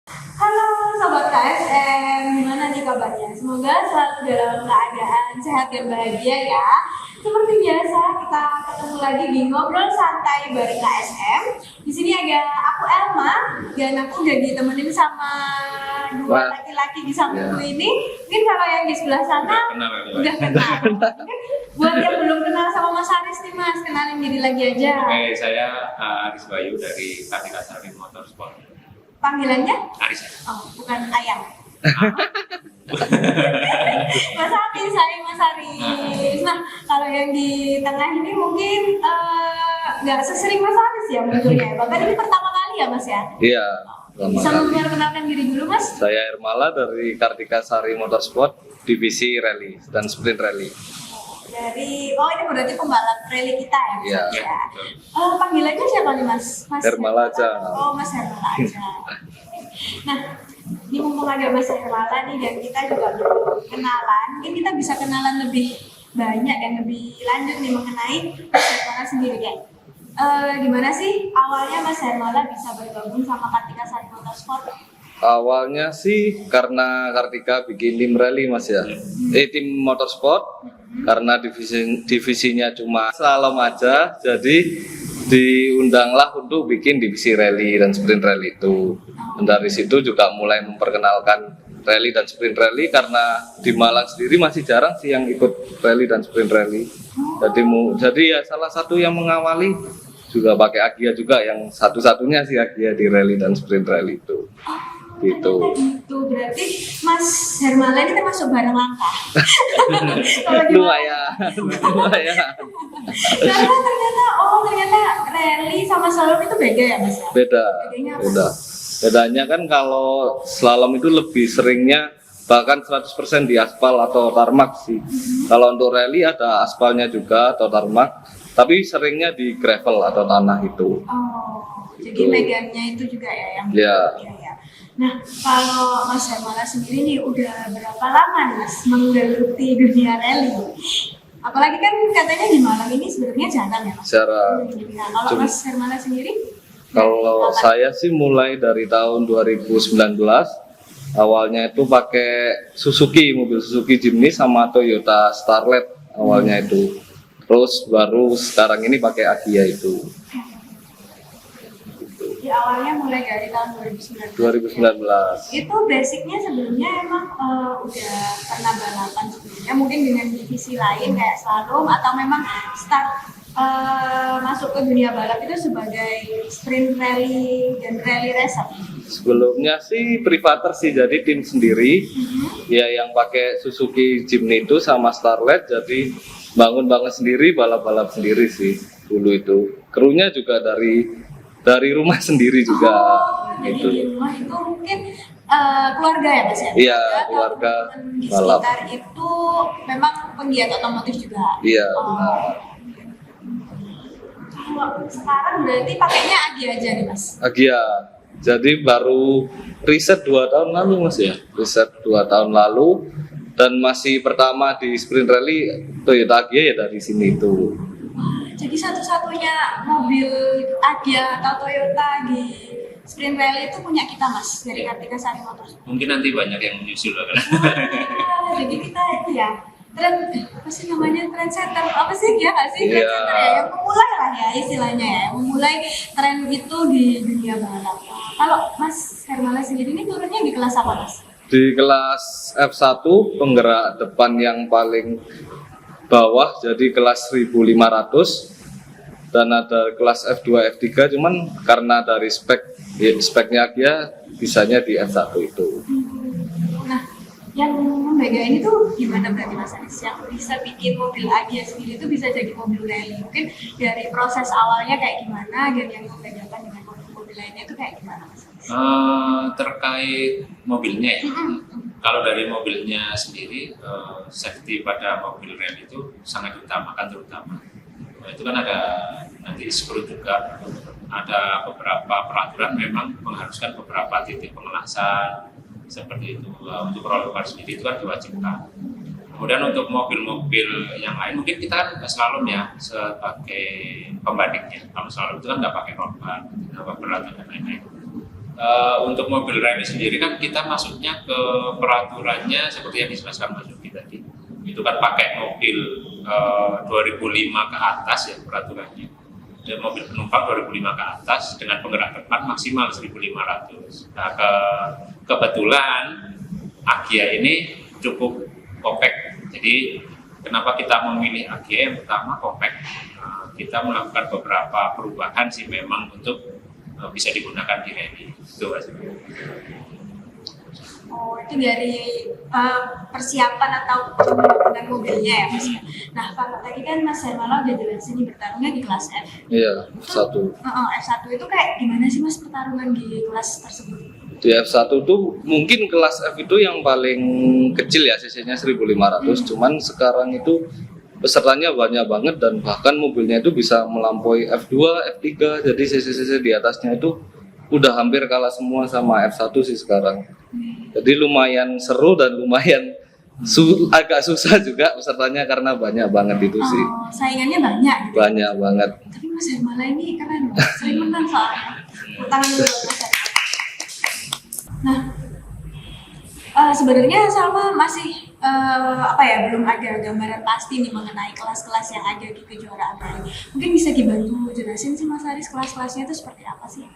Halo Sobat KSM, gimana nih kabarnya? Semoga selalu dalam keadaan sehat dan bahagia ya. Seperti biasa, kita ketemu lagi di Ngobrol Santai bareng KSM. Di sini ada aku Elma, dan aku udah ditemenin sama dua laki-laki di sampingku ini. Mungkin kalau yang di sebelah sana udah kenal. Buat yang belum kenal sama Mas Aris nih Mas, kenalin diri lagi aja. Oke, saya Aris Bayu dari Kartika Sari Motorsport. Panggilannya? Aris. Oh, bukan ayam. Mas Aris, saya Mas Aris. Nah, kalau yang di tengah ini mungkin nggak sesering Mas Aris ya munculnya. Bahkan ini pertama kali ya Mas ya? Iya. Bisa memperkenalkan diri dulu Mas? Saya Irmala dari Kartika Sari Motorsport, divisi rally dan sprint rally. Oh ini berarti pembalap rally kita ya Mas? Iya. Ya. Panggilannya siapa nih Mas? Hermala aja. Oh Mas Hermala aja. Nah, ini mumpung ada Mas Hermala nih dan kita juga belum kenalan, mungkin kita bisa kenalan lebih banyak dan lebih lanjut nih mengenai Mas Hermala sendiri ya. Gimana sih awalnya Mas Hermala bisa bergabung sama Kartika Sari Motorsport? Awalnya sih karena Kartika bikin tim rally Mas ya, tim motorsport. Karena divisinya cuma slalom aja, jadi diundanglah untuk bikin divisi rally dan sprint rally itu. Dan dari situ juga mulai memperkenalkan rally dan sprint rally, karena di Malang sendiri masih jarang sih yang ikut rally dan sprint rally. Jadi ya salah satu yang mengawali juga pakai Agia juga, yang satu-satunya sih Agia di rally dan sprint rally itu. Gitu. Gitu berarti Mas Hermala ini termasuk barang langka. Lumayan. Karena ternyata rally sama slalom itu beda ya Mas? Beda. Bedanya apa? Beda. Bedanya kan kalau slalom itu lebih seringnya bahkan 100% di aspal atau tarmac sih. Kalau untuk rally ada aspalnya juga atau tarmac, tapi seringnya di gravel atau tanah itu. Oh, jadi Gitu. medannya itu juga ya yang Iya. ya. Nah, kalau Mas Hermala sendiri nih udah berapa lama nih Mas menggeluti dunia rally? Apalagi kan katanya di Malang ini sebenarnya jarang ya Mas? Jarang. Nah, kalau Mas Hermala sendiri? Kalau saya sih mulai dari tahun 2019, awalnya itu pakai Suzuki, mobil Suzuki Jimny sama Toyota Starlet awalnya itu. Terus baru sekarang ini pakai Agia itu. Di awalnya mulai dari tahun 2019. 2019. Itu basicnya sebelumnya emang udah pernah balapan sebelumnya, mungkin dengan divisi lain kayak slalom, atau memang start masuk ke dunia balap itu sebagai sprint rally dan rally racer? Sebelumnya sih privater sih, jadi tim sendiri. Ya yang pakai Suzuki Jimny itu sama Starlet, jadi bangun-bangun sendiri, balap-balap sendiri sih dulu itu. Krunya juga dari rumah sendiri juga. Jadi Gitu. di rumah itu mungkin keluarga ya Mas ya? Iya, Atau keluarga teman-teman di balap. sekitar itu memang penggiat otomotif juga? Iya, Oh. benar. Kalau sekarang berarti pakainya Agia aja nih Mas? Agia. Jadi baru riset 2 tahun lalu Mas ya. Riset 2 tahun lalu, dan masih pertama di sprint rally Toyota Agia ya dari sini itu. Jadi satu-satunya mobil Agia atau Toyota di sprint rally itu punya kita Mas dari Kartika Sari Motorsport. Mungkin nanti banyak yang menyusul kan. Jadi kita itu ya apa sih namanya, trendsetter apa sih ya nggak sih? Iya. Trendsetter ya, yang memulai lah ya istilahnya ya, memulai tren itu di dunia balap. Kalau Mas Hermala sendiri ini turunnya di kelas apa Mas? Di kelas F1 penggerak depan yang paling bawah, jadi kelas 1500, dan ada kelas F2 F3, cuman karena dari speknya dia bisanya di F1 itu. Nah, yang membedain itu gimana berarti Mas Anis? Yang bisa bikin mobil Agia sendiri itu bisa jadi mobil rally? Mungkin dari proses awalnya kayak gimana, dan yang membedakan dengan mobil-mobil lainnya itu kayak gimana Mas Anis? Terkait mobilnya ya. Kalau dari mobilnya sendiri, safety pada mobil rally itu sangat diutamakan terutama. Nah, itu kan ada nanti skru juga, ada beberapa peraturan memang mengharuskan beberapa titik pengelasan seperti itu. Untuk roller bar sendiri itu kan diwajibkan. Kemudian untuk mobil-mobil yang lain mungkin kita kan slalom ya sebagai pembandingnya. Kalau slalom itu kan nggak pakai roller bar, nggak peralatan dan lain-lain. Untuk mobil rally sendiri kan kita masuknya ke peraturannya seperti yang dijelaskan Mas Yogi tadi. Itu kan pakai mobil 2005 ke atas ya peraturannya. Dan mobil penumpang 2005 ke atas dengan penggerak depan maksimal 1.500. Nah, kebetulan Agya ini cukup compact. Jadi kenapa kita memilih Agya? Yang pertama compact. Kita melakukan beberapa perubahan sih memang untuk bisa digunakan di rally. Itu Mas. Oh, itu dari persiapan atau dengan mobilnya ya Mas. Nah, Pak, tadi kan Mas Hermala udah jelasin nih bertarungnya di kelas F. Iya, F1. F1 itu kayak gimana sih Mas pertarungan di kelas tersebut? Di F1 tuh mungkin kelas F itu yang paling kecil ya, cc-nya 1.500. Cuman sekarang itu pesertanya banyak banget dan bahkan mobilnya itu bisa melampaui F2, F3. Jadi cc-cc di atasnya itu udah hampir kalah semua sama F1 sih sekarang. Jadi lumayan seru dan lumayan agak susah juga pesertanya karena banyak banget itu sih. Saingannya banyak gitu. Banyak banget. Tapi Mas Hermala ini keren loh, sering menang soalnya. Tangan dulu Mas Hermala. Nah, sebenarnya Salma masih belum ada gambaran pasti nih mengenai kelas-kelas yang ada di kejuaraan rally. Mungkin bisa dibantu jelasin sih Mas Haris kelas-kelasnya itu seperti apa sih?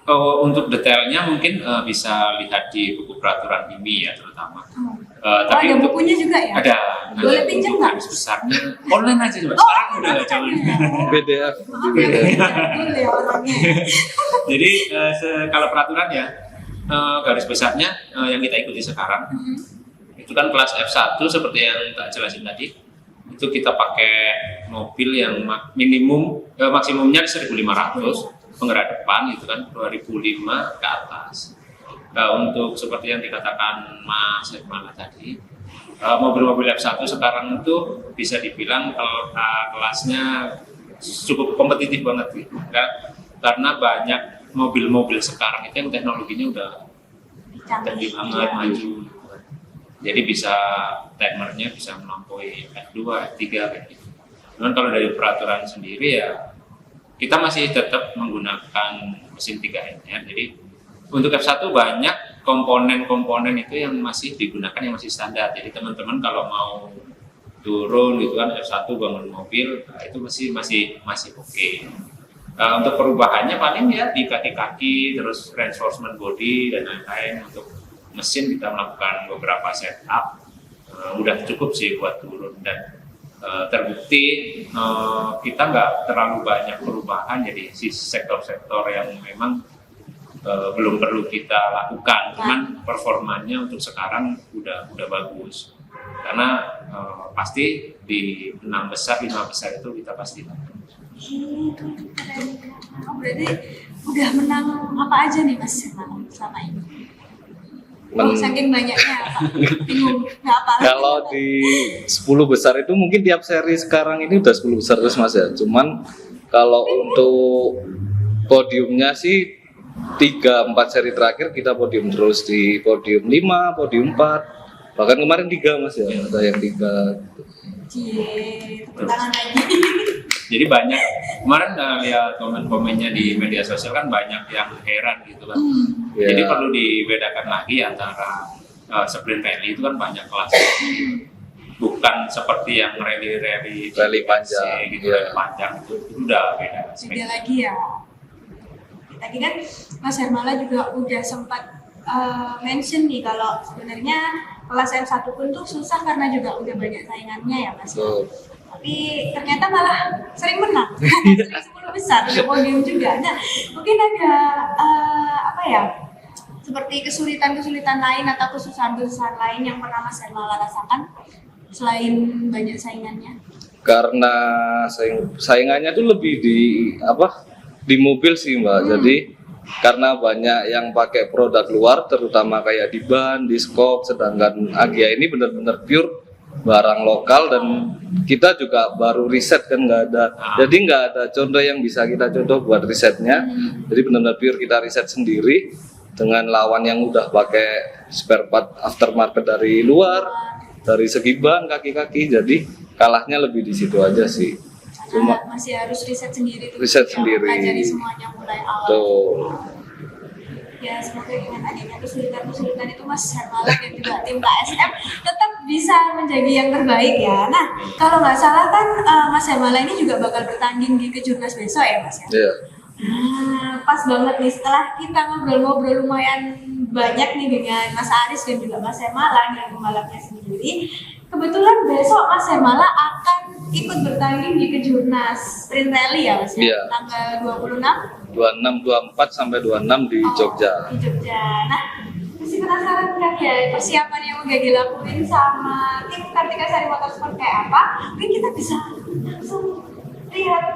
Untuk detailnya mungkin bisa lihat di buku peraturan IMI ya terutama. Tapi ada bukunya juga ya? Ada. Boleh pinjam nggak? Besarnya online aja coba. Sekarang udah nggak jauh. PDF. Boleh orangnya. Jadi kalau peraturan ya garis besarnya yang kita ikuti sekarang. Itu kan kelas F1 seperti yang tak jelasin tadi, itu kita pakai mobil yang maksimumnya 1.500, penggerak depan itu kan 2005 ke atas. Untuk seperti yang dikatakan Mas Hermala tadi, mobil-mobil F1 sekarang itu bisa dibilang kelasnya cukup kompetitif banget gitu. Karena banyak mobil-mobil sekarang itu yang teknologinya udah canggih banget, maju. Jadi bisa timernya bisa melampaui F2, F3 kayak gitu. Cuman kalau dari peraturan sendiri ya kita masih tetap menggunakan mesin 3 Jadi untuk F1 banyak komponen-komponen itu yang masih digunakan yang masih standar. Jadi teman-teman kalau mau turun gitu kan F1 bangun mobil, nah itu masih oke. Untuk perubahannya paling ya di kaki-kaki, terus reinforcement body dan lain-lain. Untuk mesin kita melakukan beberapa setup, udah cukup sih buat turun dan terbukti kita nggak terlalu banyak perubahan. Jadi si sektor-sektor yang memang belum perlu kita lakukan, cuman performanya untuk sekarang udah bagus karena pasti di 6 besar 5 besar itu kita pasti lakukan. Berarti udah menang apa aja nih Mas selama ini? Saking banyaknya bingung nggak apa. Kalau di 10 besar itu mungkin tiap seri sekarang ini udah 10 besar terus Mas ya. Cuman kalau untuk podiumnya sih 3-4 seri terakhir kita podium terus, di podium 5, podium 4, bahkan kemarin 3 Mas ya, ada yang 3 gitu. Tepuk tangan lagi. Jadi banyak kemarin lihat komen-komennya di media sosial kan banyak yang heran gitu kan. Jadi perlu dibedakan lagi antara sprint rally itu kan banyak kelas, bukan seperti yang rally panjang gitu, rally panjang itu udah beda. Beda lagi ya. Tadi kan Mas Hermala juga udah sempat mention nih kalau sebenarnya kelas M1 pun tuh susah karena juga udah banyak saingannya ya Mas. Tapi ternyata malah sering menang, sering 10 besar, udah podium juga. Nah, mungkin ada seperti kesulitan-kesulitan lain atau kesusahan-kesusahan lain yang pernah Mas Hermala rasakan selain banyak saingannya? Karena saingannya tuh lebih di mobil sih Mbak. Jadi karena banyak yang pakai produk luar, terutama kayak di ban, di skop, sedangkan Agya ini benar-benar pure barang lokal dan kita juga baru riset kan jadi nggak ada contoh yang bisa kita contoh buat risetnya. Jadi benar-benar pure kita riset sendiri dengan lawan yang udah pakai spare part aftermarket dari luar, dari segi ban, kaki-kaki. Jadi kalahnya lebih di situ aja sih. Cuma masih harus riset sendiri. Riset sendiri. Pelajari semuanya mulai awal. Tuh. ya semoga dengan adanya kesulitan itu Mas Hermawan dan juga tim KSM tetap bisa menjadi yang terbaik ya. Nah, kalau nggak salah kan Mas Hermawan ini juga bakal bertanding di Kejurnas besok ya Mas ya? Iya. Nah, pas banget nih setelah kita ngobrol-ngobrol lumayan banyak nih dengan Mas Aris dan juga Mas Hermawan dan pembalapnya sendiri. Kebetulan besok Mas Hermala akan ikut bertanding di Kejurnas Sprint Rally ya Mas ya? Iya. Tanggal 26? 26, 24 sampai 26 di Jogja. Di Jogja. Nah, masih penasaran kan ya persiapan yang udah dilakuin sama tim Kartika Sari Motorsport kayak apa? Mungkin kita bisa langsung lihat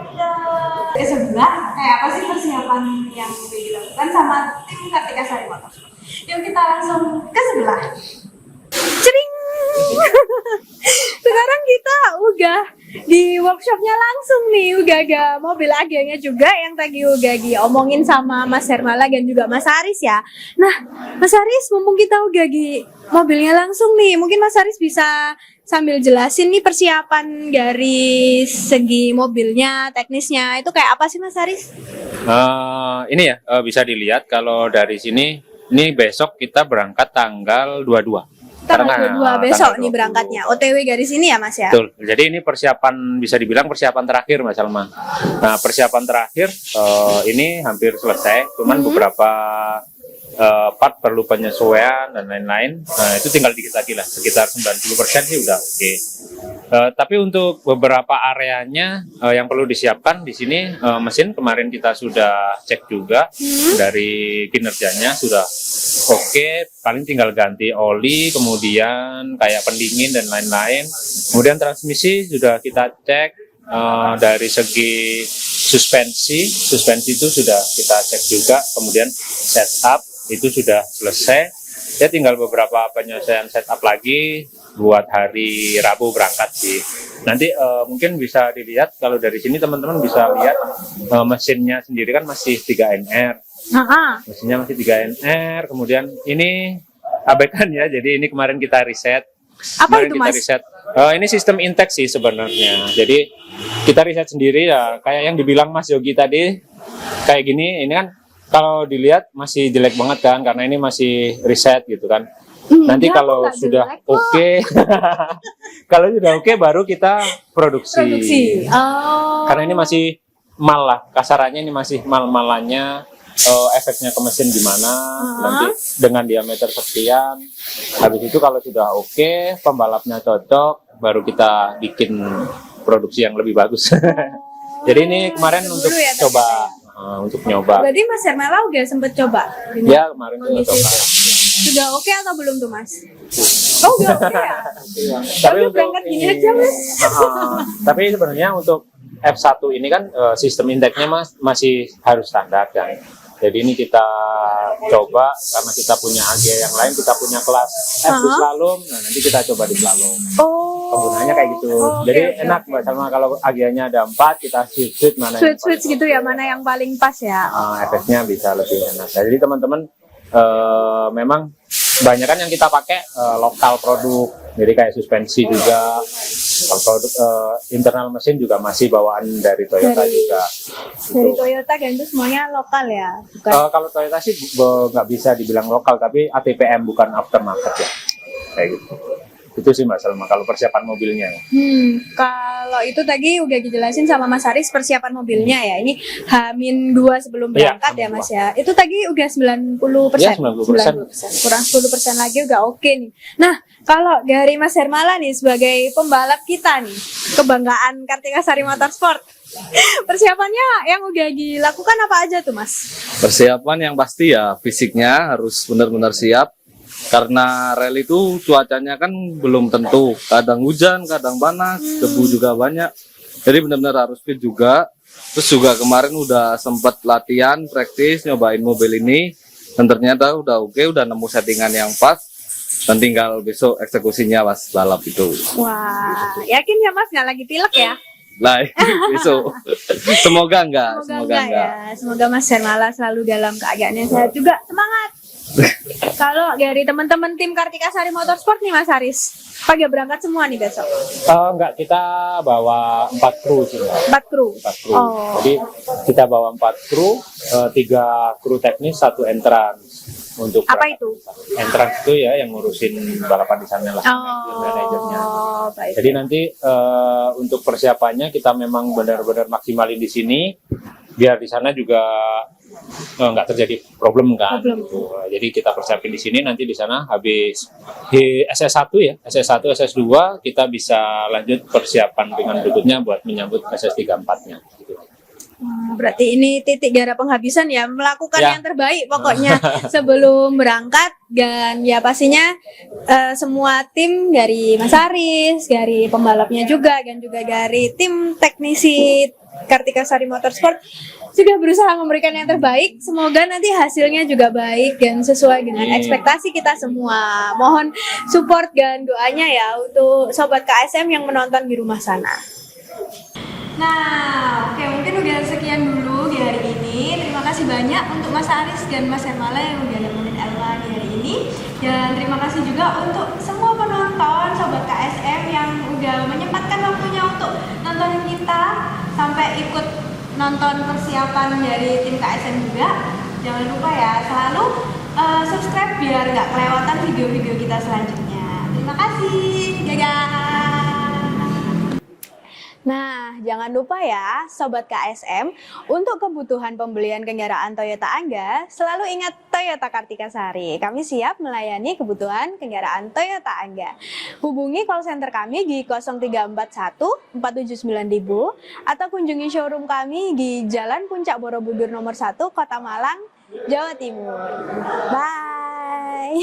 ke sebelah kayak apa sih persiapan yang udah dilakukan sama tim Kartika Sari Motorsport. Yuk kita langsung ke sebelah. Cering. Sekarang kita udah di workshopnya langsung nih, udah ada mobil agenya juga yang tadi udah diomongin sama Mas Hermala dan juga Mas Aris ya. Nah, Mas Aris, mumpung kita udah di mobilnya langsung nih, mungkin Mas Aris bisa sambil jelasin nih persiapan dari segi mobilnya, teknisnya itu kayak apa sih Mas Aris? Ini ya bisa dilihat kalau dari sini, ini besok kita berangkat tanggal 22. Tanggal 22 besok tanggal nih 20. berangkatnya. OTW garis ini ya Mas ya? Betul. Jadi ini persiapan, bisa dibilang persiapan terakhir Mas Salma. Nah, persiapan terakhir ini hampir selesai. Cuman beberapa part perlu penyesuaian dan lain-lain. Nah, itu tinggal dikit lagi lah. Sekitar 90% sih udah oke. Tapi untuk beberapa areanya yang perlu disiapkan di sini, mesin kemarin kita sudah cek juga dari kinerjanya sudah oke, paling tinggal ganti oli, kemudian kayak pendingin dan lain-lain. Kemudian transmisi sudah kita cek dari segi suspensi itu sudah kita cek juga. Kemudian setup itu sudah selesai. Ya tinggal beberapa penyelesaian setup lagi buat hari Rabu berangkat sih. Nanti mungkin bisa dilihat kalau dari sini teman-teman bisa lihat mesinnya sendiri kan masih 3NR. Mesinnya masih 3NR, kemudian ini abaikan ya, jadi ini kemarin kita riset. Apa itu Mas? Ini sistem intake sih sebenarnya, jadi kita riset sendiri ya, kayak yang dibilang Mas Yogi tadi, kayak gini, ini kan kalau dilihat masih jelek banget kan, karena ini masih riset gitu kan. Nanti kalau sudah oke, kalau sudah oke baru kita produksi. Karena ini masih mal lah, kasarannya ini masih mal-malannya. Efeknya ke mesin gimana, nanti dengan diameter sekian. Habis itu kalau sudah oke, pembalapnya cocok, baru kita bikin produksi yang lebih bagus. Jadi ini kemarin untuk ya, coba, untuk nyoba. Berarti Mas Hermala udah sempet coba? Ya kemarin udah coba. Sudah oke atau belum tuh Mas? Oh udah oke ya? Tapi udah untuk berangkat gini aja Mas. Tapi sebenarnya untuk F1 ini kan sistem intake-nya masih harus standar kan. Jadi ini kita coba karena kita punya AG yang lain, kita punya kelas F slalom, nah nanti kita coba di slalom. Penggunaannya kayak gitu. Jadi enak Mbak Salma kalau AG-nya ada 4, kita switch mana yang switch gitu ya, mana yang paling pas ya. Efeknya bisa lebih enak. Nah, jadi teman-teman memang banyak kan yang kita pakai lokal produk. Jadi kayak suspensi juga, produk internal mesin juga masih bawaan dari Toyota juga. Dari Toyota kan itu semuanya lokal ya? Bukan? Kalau Toyota sih nggak bisa dibilang lokal, tapi ATPM bukan aftermarket ya, kayak gitu. Itu sih Mbak Salma kalau persiapan mobilnya. Kalau itu tadi udah dijelasin sama Mas Aris persiapan mobilnya ya. Ini H-2 sebelum berangkat ya Mas ya. Itu tadi udah 90%. Ya, 90%. Kurang 10% lagi udah oke nih. Nah, kalau dari Mas Hermala nih sebagai pembalap kita nih, kebanggaan Kartika Sari Motorsport. Persiapannya yang udah dilakukan apa aja tuh Mas? Persiapan yang pasti ya fisiknya harus benar-benar siap. Karena rel itu cuacanya kan belum tentu, kadang hujan, kadang panas, debu juga banyak. Jadi benar-benar harus fit juga. Terus juga kemarin udah sempat latihan, praktis, nyobain mobil ini. Dan ternyata udah oke, udah nemu settingan yang pas. Dan tinggal besok eksekusinya pas balap itu. Wah, yakin ya Mas nggak lagi pilek ya? Lah, besok. Semoga enggak. Ya. Semoga Mas Hermala selalu dalam keadaan yang sehat juga. Semangat! Kalau dari teman-teman tim Kartika Sari Motorsport nih Mas Haris, pada berangkat semua nih besok? Enggak, kita bawa 4 kru sih. 4 kru? 4 kru. Oh. Jadi kita bawa 4 kru, 3 kru teknis, 1 entrance. Untuk Apa itu? Entrance itu ya yang ngurusin balapan di sana lah, manajernya. Baik. Jadi nanti untuk persiapannya kita memang benar-benar maksimalin di sini, biar di sana juga nggak terjadi problem kan. Gitu. Jadi kita persiapin di sini, nanti di sana habis di SS1 ya, SS1, SS2 kita bisa lanjut persiapan dengan berikutnya buat menyambut SS34-nya. Gitu. Berarti ini titik garis penghabisan ya, melakukan Ya. yang terbaik pokoknya sebelum berangkat. Dan ya pastinya semua tim dari Mas Haris, dari pembalapnya juga, dan juga dari tim teknisi Kartika Sari Motorsport juga berusaha memberikan yang terbaik. Semoga nanti hasilnya juga baik dan sesuai dengan ekspektasi kita semua. Mohon support dan doanya ya untuk sobat KSM yang menonton di rumah sana. Nah, oke, mungkin udah sekian dulu di hari ini. Terima kasih banyak untuk Mas Haris dan Mas Hermala yang udah nemenin Elma di hari ini. Dan terima kasih juga untuk semua penonton sobat KSM yang udah menyempatkan waktunya untuk nontonin kita sampai ikut nonton persiapan dari tim KSM juga. Jangan lupa ya, selalu subscribe biar nggak kelewatan video-video kita selanjutnya. Terima kasih, dadah. Nah, jangan lupa ya, Sobat KSM, untuk kebutuhan pembelian kendaraan Toyota Angga, selalu ingat Toyota Kartika Sari. Kami siap melayani kebutuhan kendaraan Toyota Angga. Hubungi call center kami di 0341 479.000 atau kunjungi showroom kami di Jalan Puncak Borobudur nomor 1, Kota Malang, Jawa Timur. Bye!